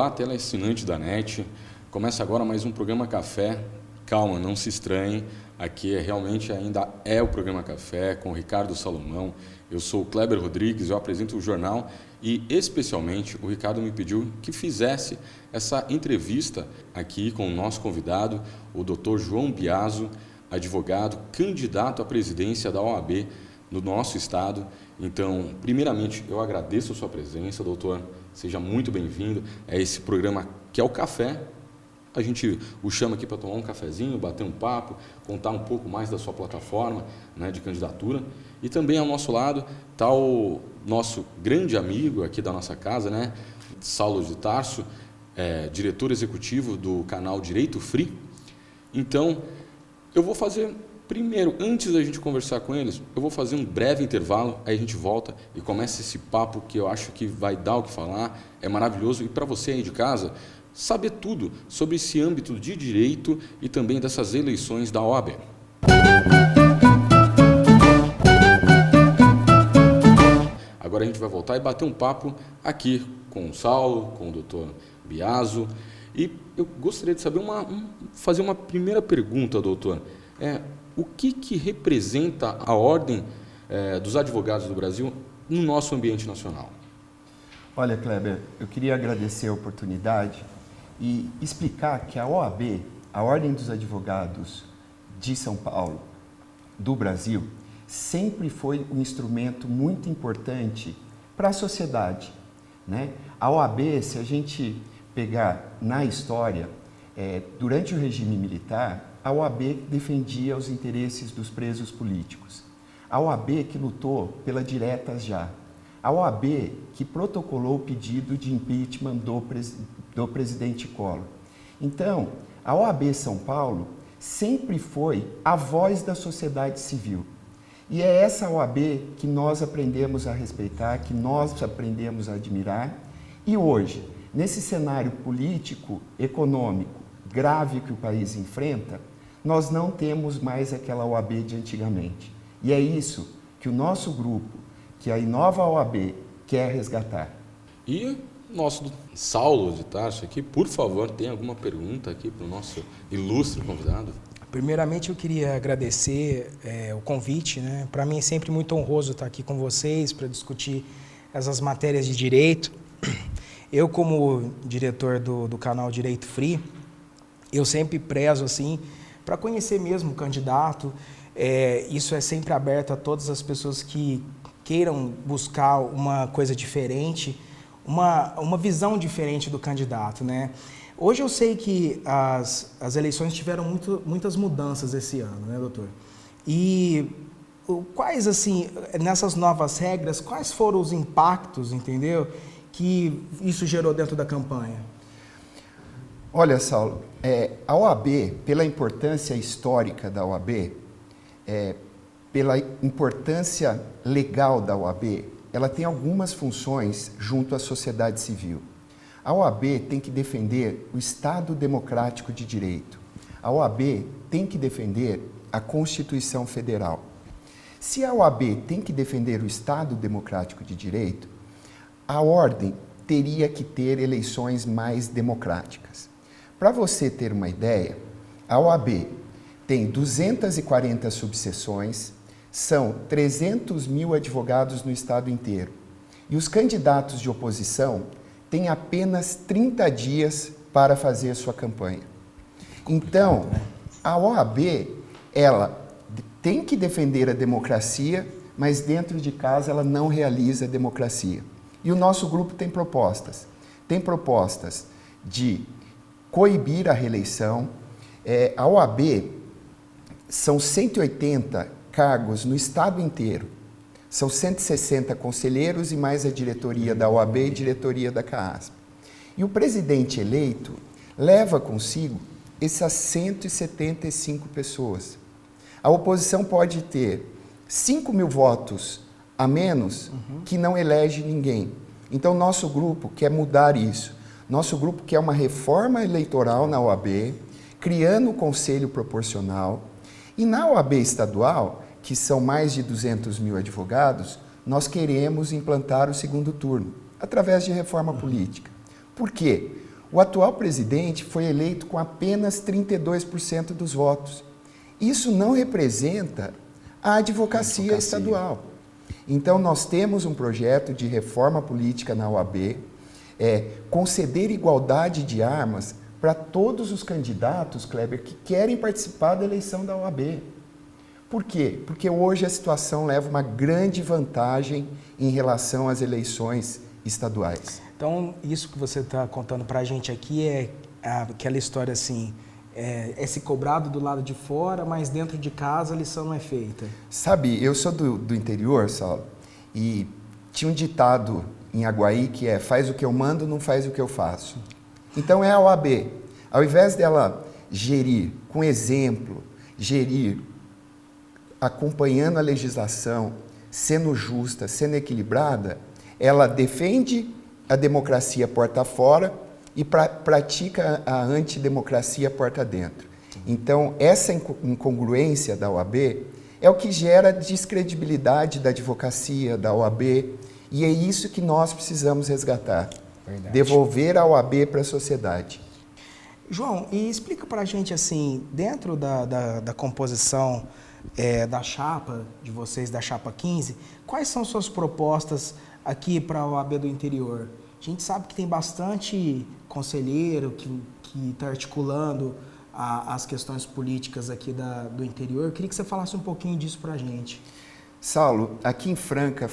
Olá, teleassinante da NET. Começa agora mais um programa Café. Calma, não se estranhe. Aqui realmente ainda é o programa Café com o Ricardo Salomão. Eu sou o Kleber Rodrigues, eu apresento o jornal e especialmente o Ricardo me pediu que fizesse essa entrevista aqui com o nosso convidado, o Dr. João Biaso, advogado, candidato à presidência da OAB no nosso estado. Então, primeiramente, eu agradeço a sua presença, doutor. Seja muito bem-vindo. É esse programa que é o Café. A gente o chama aqui para tomar um cafezinho, bater um papo, contar um pouco mais da sua plataforma, né, de candidatura. E também ao nosso lado está o nosso grande amigo aqui da nossa casa, né, Saulo de Tarso, diretor executivo do canal Direito Free. Então, eu vou fazer, primeiro, antes da gente conversar com eles, eu vou fazer um breve intervalo, aí a gente volta e começa esse papo que eu acho que vai dar o que falar, é maravilhoso. E para você aí de casa, saber tudo sobre esse âmbito de direito e também dessas eleições da OAB. Agora a gente vai voltar e bater um papo aqui com o Saulo, com o Dr. Biaso. E eu gostaria de saber fazer uma primeira pergunta, doutor. O que representa a Ordem dos Advogados do Brasil no nosso ambiente nacional? Olha, Kleber, eu queria agradecer a oportunidade e explicar que a OAB, a Ordem dos Advogados de São Paulo, do Brasil, sempre foi um instrumento muito importante para a sociedade, né? A OAB, se a gente pegar na história, durante o regime militar, a OAB defendia os interesses dos presos políticos. A OAB que lutou pela diretas já. A OAB que protocolou o pedido de impeachment do presidente Collor. Então, a OAB São Paulo sempre foi a voz da sociedade civil. E é essa OAB que nós aprendemos a respeitar, que nós aprendemos a admirar. E hoje, nesse cenário político, econômico, grave que o país enfrenta, nós não temos mais aquela OAB de antigamente. E é isso que o nosso grupo, que a nova OAB quer resgatar. E nosso Saulo de Tarso aqui, por favor, tem alguma pergunta aqui para o nosso ilustre convidado? Primeiramente, eu queria agradecer o convite, né? Para mim é sempre muito honroso estar aqui com vocês para discutir essas matérias de direito. Eu, como diretor do canal Direito Free, eu sempre prezo assim para conhecer mesmo o candidato. Isso é sempre aberto a todas as pessoas que queiram buscar uma coisa diferente, uma visão diferente do candidato, né? Hoje eu sei que as eleições tiveram muitas mudanças esse ano, né, doutor? E quais, assim, nessas novas regras, quais foram os impactos, entendeu, que isso gerou dentro da campanha? Olha, Saulo, a OAB, pela importância histórica da OAB, pela importância legal da OAB, ela tem algumas funções junto à sociedade civil. A OAB tem que defender o Estado democrático de direito. A OAB tem que defender a Constituição Federal. Se a OAB tem que defender o Estado democrático de direito, a Ordem teria que ter eleições mais democráticas. Para você ter uma ideia, a OAB tem 240 subseções, são 300 mil advogados no estado inteiro. E os candidatos de oposição têm apenas 30 dias para fazer sua campanha. Então, a OAB, ela tem que defender a democracia, mas dentro de casa ela não realiza a democracia. E o nosso grupo tem propostas. Tem propostas de coibir a reeleição. A OAB são 180 cargos no estado inteiro. São 160 conselheiros e mais a diretoria da OAB e diretoria da CAASP. E o presidente eleito leva consigo essas 175 pessoas. A oposição pode ter 5 mil votos a menos que não elege ninguém. Então, nosso grupo quer mudar isso. Nosso grupo quer uma reforma eleitoral na OAB, criando o conselho proporcional. E na OAB estadual, que são mais de 200 mil advogados, nós queremos implantar o segundo turno, através de reforma política. Por quê? O atual presidente foi eleito com apenas 32% dos votos. Isso não representa a advocacia estadual. Então, nós temos um projeto de reforma política na OAB, conceder igualdade de armas para todos os candidatos, Kleber, que querem participar da eleição da OAB. Por quê? Porque hoje a situação leva uma grande vantagem em relação às eleições estaduais. Então, isso que você está contando para a gente aqui é aquela história assim, é se cobrado do lado de fora, mas dentro de casa a lição não é feita. Sabe, eu sou do interior, Saulo, e tinha um ditado em Aguaí que é: faz o que eu mando, não faz o que eu faço. Então é a OAB. Ao invés dela gerir com exemplo, gerir acompanhando a legislação, sendo justa, sendo equilibrada, ela defende a democracia porta fora e pratica a antidemocracia porta dentro. Então, essa incongruência da OAB é o que gera descredibilidade da advocacia, da OAB, e é isso que nós precisamos resgatar. Verdade. Devolver a OAB para a sociedade. João, e explica para a gente assim, dentro da composição da chapa de vocês, da chapa 15, quais são suas propostas aqui para a OAB do interior? A gente sabe que tem bastante conselheiro que está articulando as questões políticas aqui do interior. Eu queria que você falasse um pouquinho disso para a gente. Saulo, aqui em Franca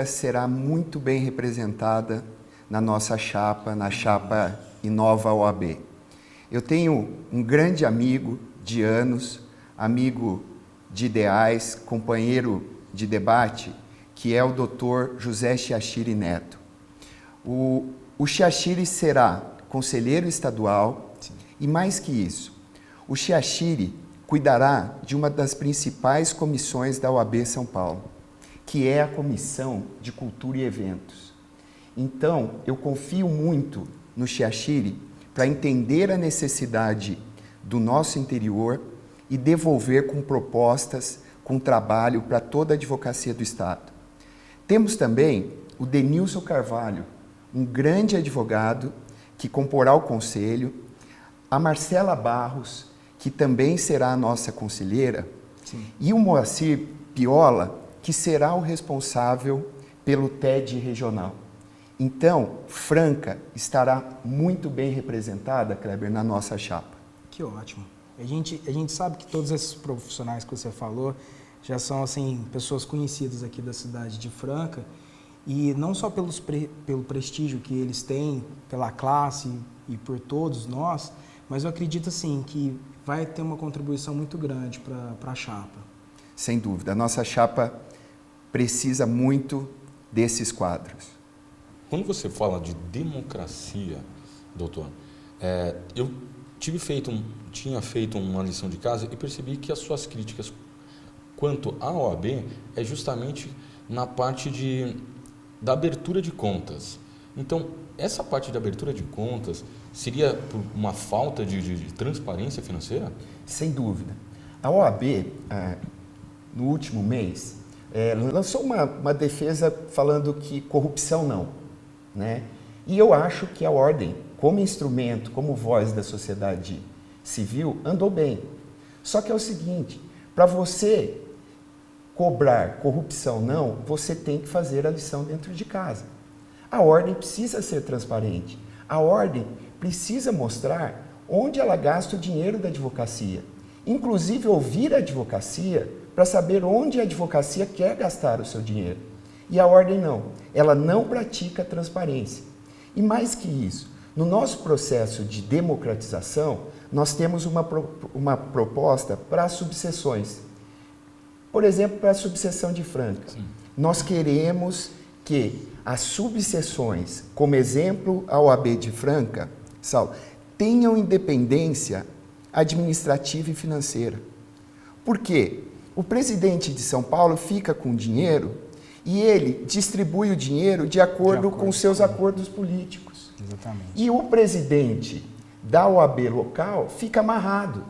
será muito bem representada na nossa chapa, na chapa Inova OAB. Eu tenho um grande amigo de anos, amigo de ideais, companheiro de debate, que é o Dr. José Chiachiri Neto. O Chiachiri será conselheiro estadual. Sim. E mais que isso, o Chiachiri cuidará de uma das principais comissões da OAB São Paulo, que é a Comissão de Cultura e Eventos. Então, eu confio muito no Chiachiri para entender a necessidade do nosso interior e devolver com propostas, com trabalho para toda a advocacia do Estado. Temos também o Denilson Carvalho, um grande advogado que comporá o conselho, a Marcela Barros, que também será a nossa conselheira, sim, e o Moacir Piola, que será o responsável pelo TED regional. Então, Franca estará muito bem representada, Kleber, na nossa chapa. Que ótimo. A gente sabe que todos esses profissionais que você falou já são assim, pessoas conhecidas aqui da cidade de Franca, e não só pelo prestígio que eles têm, pela classe e por todos nós, mas eu acredito assim, que vai ter uma contribuição muito grande para a chapa. Sem dúvida. A nossa chapa precisa muito desses quadros. Quando você fala de democracia, doutor, eu tinha feito uma lição de casa e percebi que as suas críticas quanto à OAB é justamente na parte da abertura de contas. Então, essa parte de abertura de contas seria por uma falta de transparência financeira? Sem dúvida. A OAB, no último mês, lançou uma defesa falando que corrupção não, né? E eu acho que a ordem, como instrumento, como voz da sociedade civil, andou bem. Só que é o seguinte, para você cobrar corrupção não, você tem que fazer a lição dentro de casa. A ordem precisa ser transparente. A ordem precisa mostrar onde ela gasta o dinheiro da advocacia. Inclusive ouvir a advocacia para saber onde a advocacia quer gastar o seu dinheiro. E a ordem não. Ela não pratica transparência. E mais que isso, no nosso processo de democratização, nós temos uma proposta para as subseções. Por exemplo, para a subseção de Franca. Sim. Nós queremos que as subseções, como exemplo a OAB de Franca, Saulo, tenham independência administrativa e financeira. Por quê? O presidente de São Paulo fica com dinheiro e ele distribui o dinheiro de acordo com seus acordos políticos. Exatamente. E o presidente da OAB local fica amarrado.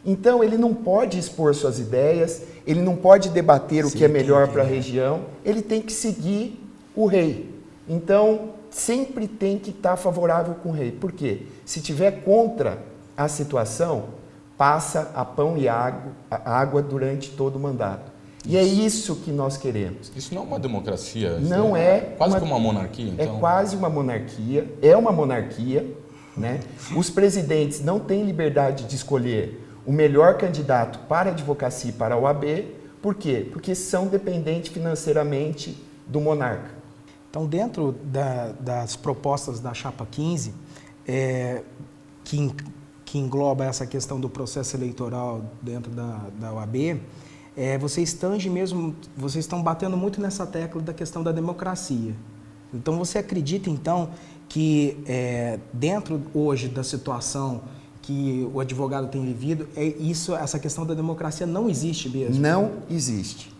Então, ele não pode expor suas ideias, ele não pode debater o que é melhor para a região, ele tem que seguir o rei. Então, sempre tem que estar favorável com o rei. Por quê? Se tiver contra a situação, passa a pão e água durante todo o mandato. E é isso que nós queremos. Isso não é uma democracia? Não é. Quase como uma monarquia, então? É quase uma monarquia, é uma monarquia, né? Os presidentes não têm liberdade de escolher o melhor candidato para a advocacia e para a OAB. Por quê? Porque são dependentes financeiramente do monarca. Então, dentro das propostas da Chapa 15, que engloba essa questão do processo eleitoral dentro da OAB, vocês estão batendo muito nessa tecla da questão da democracia. Então, você acredita, então, que dentro hoje da situação que o advogado tem vivido, essa questão da democracia não existe mesmo? Não existe.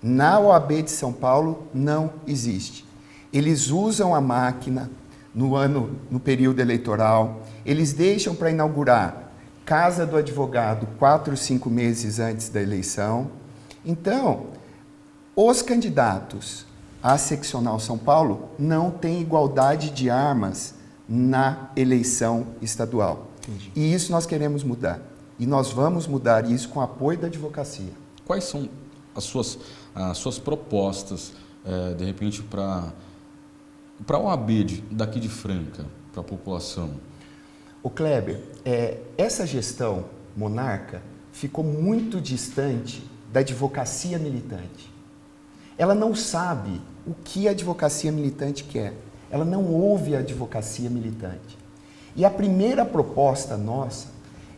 Na OAB de São Paulo, não existe. Eles usam a máquina no período eleitoral, eles deixam para inaugurar Casa do Advogado 4, 5 meses antes da eleição. Então, os candidatos à seccional São Paulo não têm igualdade de armas na eleição estadual. Entendi. E isso nós queremos mudar. E nós vamos mudar isso com o apoio da advocacia. Quais são as suas propostas, de repente, para a OAB daqui de Franca, para a população? O Kleber, essa gestão monarca ficou muito distante da advocacia militante. Ela não sabe o que a advocacia militante quer. Ela não ouve a advocacia militante. E a primeira proposta nossa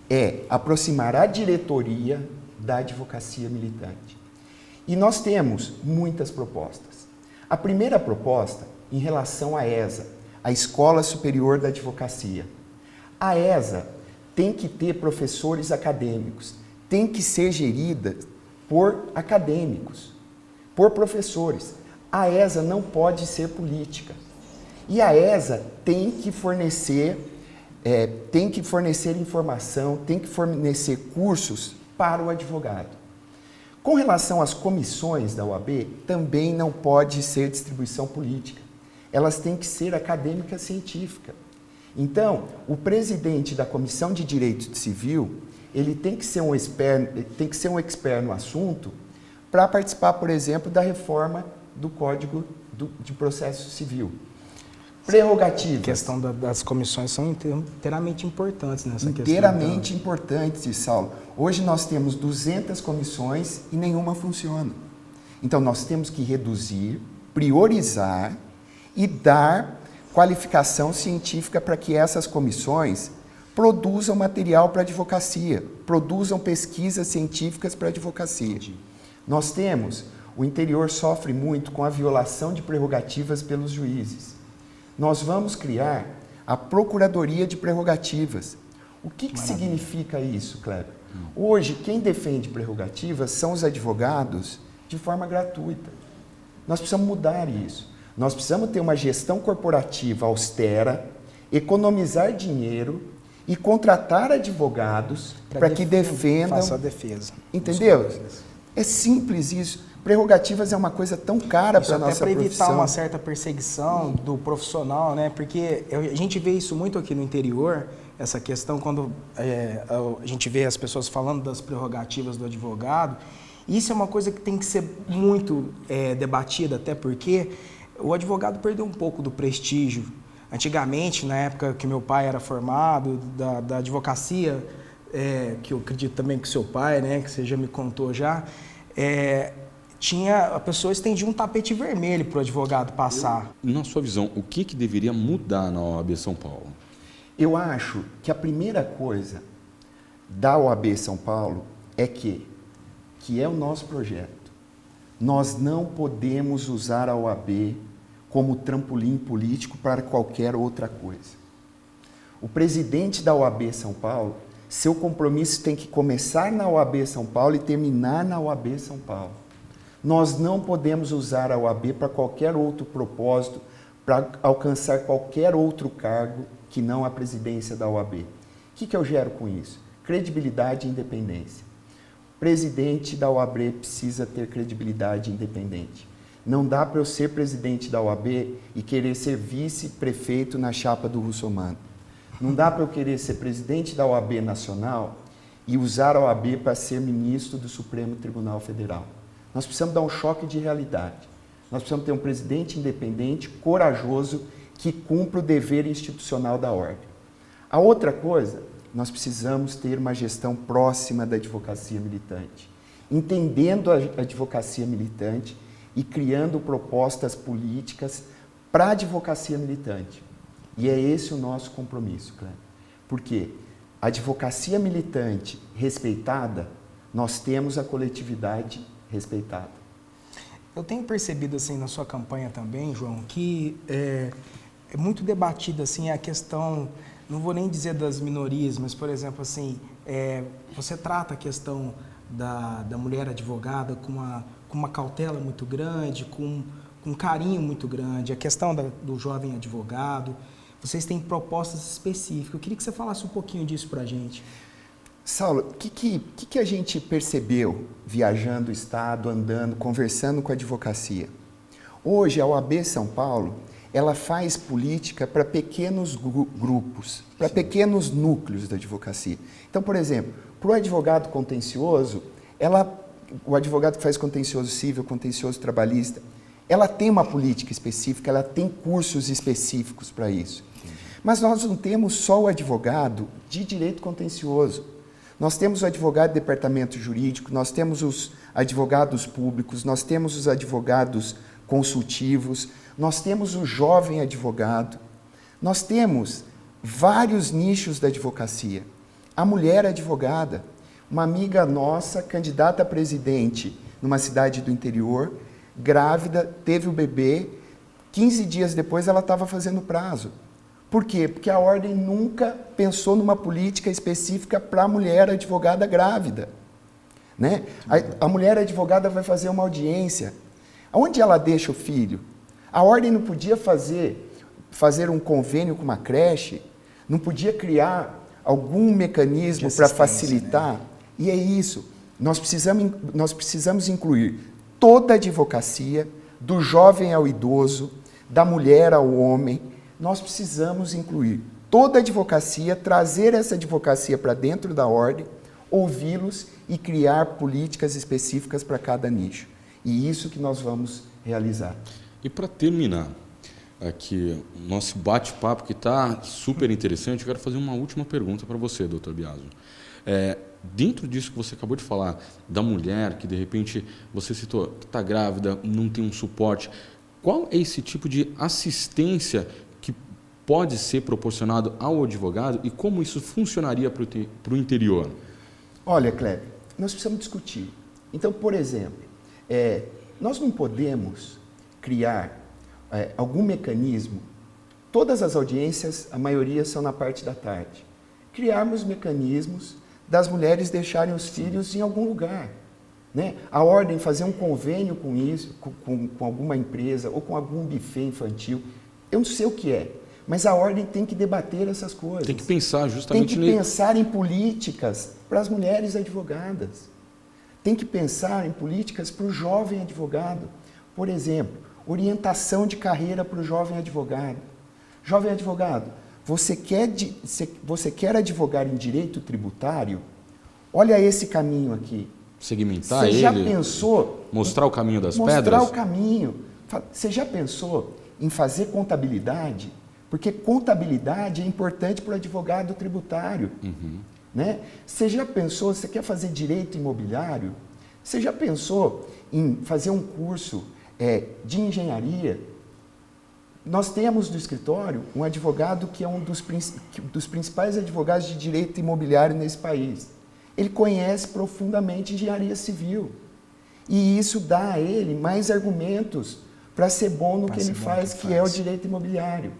é aproximar a diretoria da advocacia militante. E nós temos muitas propostas. A primeira proposta, em relação à ESA, a Escola Superior da Advocacia. A ESA tem que ter professores acadêmicos, tem que ser gerida por acadêmicos, por professores. A ESA não pode ser política. E a ESA tem que fornecer informação, tem que fornecer cursos para o advogado. Com relação às comissões da OAB, também não pode ser distribuição política. Elas têm que ser acadêmica científica. Então, o presidente da Comissão de Direito Civil, ele tem que ser um expert no assunto para participar, por exemplo, da reforma do Código de Processo Civil. Prerrogativas. A questão das comissões são inteiramente importantes nessa questão. Inteiramente importantes, Saulo. Hoje nós temos 200 comissões e nenhuma funciona. Então, nós temos que reduzir, priorizar e dar qualificação científica para que essas comissões produzam material para a advocacia, produzam pesquisas científicas para a advocacia. Nós temos, o interior sofre muito com a violação de prerrogativas pelos juízes. Nós vamos criar a Procuradoria de Prerrogativas. O que significa isso, Kleber? Hoje, quem defende prerrogativas são os advogados de forma gratuita. Nós precisamos mudar isso. Nós precisamos ter uma gestão corporativa austera, economizar dinheiro e contratar advogados para que defendam... Faça a defesa. Entendeu? É simples isso. Prerrogativas é uma coisa tão cara para a nossa profissão. Até para evitar uma certa perseguição do profissional, né? Porque a gente vê isso muito aqui no interior, essa questão quando a gente vê as pessoas falando das prerrogativas do advogado. Isso é uma coisa que tem que ser muito debatida, até porque o advogado perdeu um pouco do prestígio. Antigamente, na época que meu pai era formado, da advocacia, que eu acredito também que seu pai, né, que você já me contou já, a pessoa estendia um tapete vermelho para o advogado passar. Na sua visão, o que deveria mudar na OAB São Paulo? Eu acho que a primeira coisa da OAB São Paulo é que é o nosso projeto. Nós não podemos usar a OAB como trampolim político para qualquer outra coisa. O presidente da OAB São Paulo, seu compromisso tem que começar na OAB São Paulo e terminar na OAB São Paulo. Nós não podemos usar a OAB para qualquer outro propósito, para alcançar qualquer outro cargo que não a presidência da OAB. O que eu gero com isso? Credibilidade e independência. O presidente da OAB precisa ter credibilidade e independente. Não dá para eu ser presidente da OAB e querer ser vice-prefeito na chapa do Russomano. Não dá para eu querer ser presidente da OAB nacional e usar a OAB para ser ministro do Supremo Tribunal Federal. Nós precisamos dar um choque de realidade. Nós precisamos ter um presidente independente, corajoso, que cumpra o dever institucional da ordem. A outra coisa, nós precisamos ter uma gestão próxima da advocacia militante, entendendo a advocacia militante e criando propostas políticas para a advocacia militante. E é esse o nosso compromisso, Cléber. Porque a advocacia militante respeitada, nós temos a coletividade respeitada. Eu tenho percebido assim na sua campanha também, João, que é muito debatida assim a questão, não vou nem dizer das minorias, mas por exemplo assim, você trata a questão da mulher advogada com uma cautela muito grande, com um carinho muito grande, a questão do jovem advogado. Vocês têm propostas específicas. Eu queria que você falasse um pouquinho disso para a gente. Saulo, o que a gente percebeu viajando o Estado, andando, conversando com a advocacia? Hoje, a OAB São Paulo, ela faz política para pequenos grupos, para pequenos núcleos da advocacia. Então, por exemplo, para o advogado contencioso, o advogado que faz contencioso civil, contencioso trabalhista, ela tem uma política específica, ela tem cursos específicos para isso. Mas nós não temos só o advogado de direito contencioso. Nós temos o advogado de departamento jurídico, nós temos os advogados públicos, nós temos os advogados consultivos, nós temos o jovem advogado, nós temos vários nichos da advocacia. A mulher advogada, uma amiga nossa, candidata a presidente numa cidade do interior, grávida, teve o bebê, 15 dias depois ela estava fazendo prazo. Por quê? Porque a ordem nunca pensou numa política específica para a mulher advogada grávida. Né? A mulher advogada vai fazer uma audiência. Onde ela deixa o filho? A ordem não podia fazer um convênio com uma creche, não podia criar algum mecanismo para facilitar. Né? E é isso. Nós precisamos incluir toda a advocacia, do jovem ao idoso, da mulher ao homem. Nós precisamos incluir toda a advocacia, trazer essa advocacia para dentro da ordem, ouvi-los e criar políticas específicas para cada nicho. E isso que nós vamos realizar. E para terminar aqui o nosso bate-papo, que está super interessante, eu quero fazer uma última pergunta para você, doutor Biaso. Dentro disso que você acabou de falar, da mulher que de repente você citou, que está grávida, não tem um suporte, qual é esse tipo de assistência que pode ser proporcionado ao advogado e como isso funcionaria para o interior? Olha, Kleber, nós precisamos discutir. Então, por exemplo, nós não podemos criar algum mecanismo, todas as audiências, a maioria são na parte da tarde, criarmos mecanismos das mulheres deixarem os filhos em algum lugar. Né? A ordem fazer um convênio com isso, com alguma empresa ou com algum buffet infantil, eu não sei o que é, mas a ordem tem que debater essas coisas. Tem que pensar justamente Tem que pensar em políticas para as mulheres advogadas. Tem que pensar em políticas para o jovem advogado. Por exemplo, orientação de carreira para o jovem advogado. Jovem advogado, você quer advogar em direito tributário? Olha esse caminho aqui. Segmentar ele. Você já ele, pensou? Mostrar o caminho das pedras? Mostrar o caminho. Você já pensou em fazer contabilidade? Porque contabilidade é importante para o advogado tributário. Uhum. Né? Você já pensou, você quer fazer direito imobiliário? Você já pensou em fazer um curso de engenharia? Nós temos no escritório um advogado que é um dos principais advogados de direito imobiliário nesse país. Ele conhece profundamente engenharia civil. E isso dá a ele mais argumentos para ser bom no que ele faz, que é o direito imobiliário.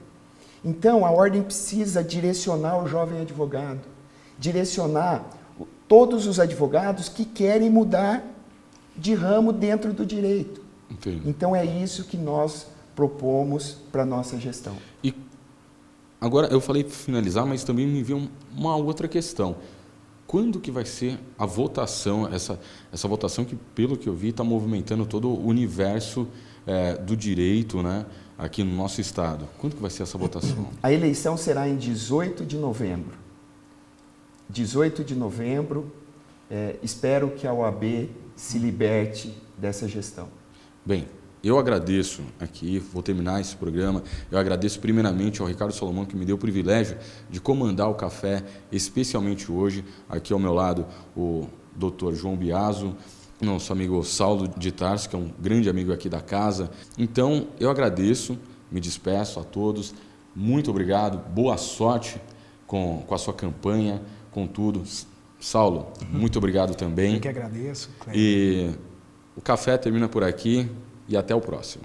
Então, a ordem precisa direcionar o jovem advogado, direcionar todos os advogados que querem mudar de ramo dentro do direito. Entendi. Então, é isso que nós propomos para a nossa gestão. E agora, eu falei para finalizar, mas também me veio uma outra questão. Quando que vai ser a votação, essa votação que, pelo que eu vi, está movimentando todo o universo do direito, né, aqui no nosso estado. Quando que vai ser essa votação? A eleição será em 18 de novembro. 18 de novembro, espero que a OAB se liberte dessa gestão. Bem, eu agradeço aqui, vou terminar esse programa, eu agradeço primeiramente ao Ricardo Salomão, que me deu o privilégio de comandar o café, especialmente hoje, aqui ao meu lado o Dr. João Biaso, nosso amigo Saulo de Tarso, que é um grande amigo aqui da casa. Então, eu agradeço, me despeço a todos, muito obrigado, boa sorte com a sua campanha, com tudo. Saulo, muito obrigado também. Eu que agradeço, Cleber. E o café termina por aqui e até o próximo.